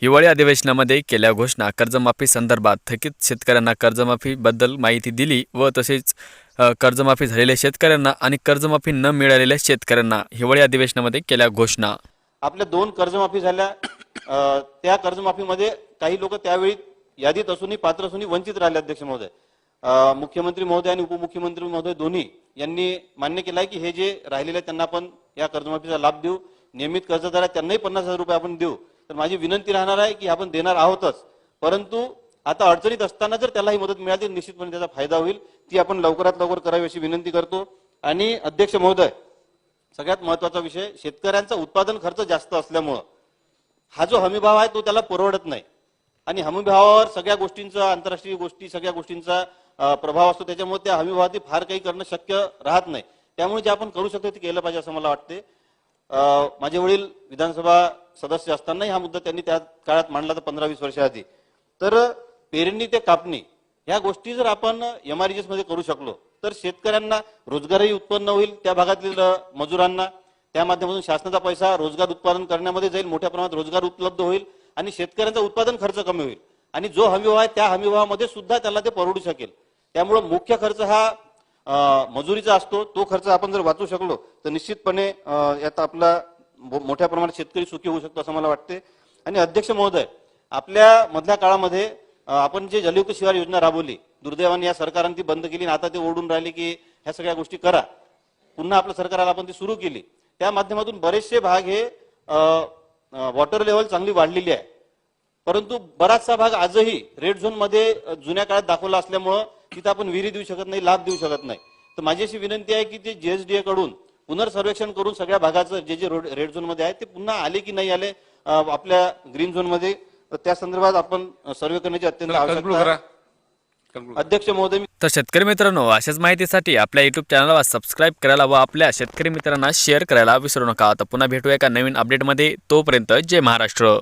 हिवाळी अधिवेशनामध्ये केल्या घोषणा, कर्जमाफी संदर्भात थकीत शेतकऱ्यांना कर्जमाफीबद्दल माहिती दिली व तसेच कर्जमाफी झालेल्या शेतकऱ्यांना आणि कर्जमाफी न मिळालेल्या शेतकऱ्यांना हिवाळी अधिवेशनामध्ये केल्या घोषणा। आपल्या 2 कर्जमाफी झाल्या, त्या कर्जमाफीमध्ये काही लोक त्यावेळी यादीत असूनही पात्र असूनही वंचित राहिले। अध्यक्ष महोदय, मुख्यमंत्री महोदय आणि उपमुख्यमंत्री महोदय दोन्ही यांनी मान्य केलं आहे की हे जे राहिलेले त्यांना आपण या कर्जमाफीचा लाभ देऊ, नियमित कर्जदार आहेत त्यांनाही 50,000 रुपये आपण देऊ। तर माझी विनंती राहणार आहे की आपण देणार आहोतच, परंतु आता अडचणीत असताना जर त्याला ही मदत मिळाली तर निश्चितपणे त्याचा फायदा होईल, ती आपण लवकरात लवकर करावी अशी विनंती करतो। आणि अध्यक्ष महोदय, सगळ्यात महत्त्वाचा विषय, शेतकऱ्यांचा उत्पादन खर्च जास्त असल्यामुळे हा जो हमीभाव आहे तो त्याला परवडत नाही आणि हमीभावावर सगळ्या गोष्टींचा, आंतरराष्ट्रीय गोष्टी, सगळ्या गोष्टींचा प्रभाव असतो, त्याच्यामुळे त्या हमीभावात फार काही करणं शक्य राहत नाही। त्यामुळे जे आपण करू शकतो ते केलं पाहिजे असं मला वाटते। माझे वडील विधानसभा सदस्य असतानाही हा मुद्दा त्यांनी त्या काळात मांडला तर 15-20 वर्षाआधी। तर पेरणी ते कापणी ह्या गोष्टी जर आपण MREGS मध्ये करू शकलो तर शेतकऱ्यांना रोजगारही उत्पन्न होईल, त्या भागातील मजुरांना त्या माध्यमातून शासनाचा पैसा रोजगार उत्पादन करण्यामध्ये जाईल, मोठ्या प्रमाणात रोजगार उपलब्ध होईल आणि शेतकऱ्यांचा उत्पादन खर्च कमी होईल आणि जो हमीभाव आहे त्या हमीभावामध्ये सुद्धा त्याला ते परवडू शकेल। त्यामुळे मुख्य खर्च हा मजुरीचा असतो, तो खर्च आपण जर वाचू शकलो तर निश्चितपणे यात आपला मोठ्या प्रमाणात शेतकरी सुखी होऊ शकतो असं मला वाटते। आणि अध्यक्ष महोदय, आपल्या मधल्या काळामध्ये आपण जे जलयुक्त शिवार योजना राबवली, दुर्दैवाने या सरकारने ती बंद केली आणि आता ते ओरडून राहिले की ह्या सगळ्या गोष्टी करा। पुन्हा आपलं सरकार आलं, आपण ती सुरू केली, त्या माध्यमातून बरेचसे भाग हे वॉटर लेवल चांगली वाढलेली आहे, परंतु बराचसा भाग आजही रेड झोन मध्ये जुन्या काळात दाखवला असल्यामुळे तिथे आपण विहिरी देऊ शकत नाही, लाभ देऊ शकत नाही। तर माझी अशी विनंती आहे की ते GSDA कडून पुनर्सर्वेक्षण करून सगळ्या भागाचं जे जे रेड झोन मध्ये आहे ते पुन्हा आले की नाही आले आपल्या ग्रीन झोन मध्ये, त्या संदर्भात आपण सर्वे करण्याची अत्यंत आवश्यकता आहे। अध्यक्ष महोदय, तर शेतकरी मित्रांनो, अशाच माहितीसाठी आपल्या YouTube चॅनलला सबस्क्राईब करायला व आपल्या शेतकरी मित्रांना शेअर करायला विसरू नका। आता पुन्हा भेटूया एका नवीन अपडेटमध्ये, तोपर्यंत जय महाराष्ट्र।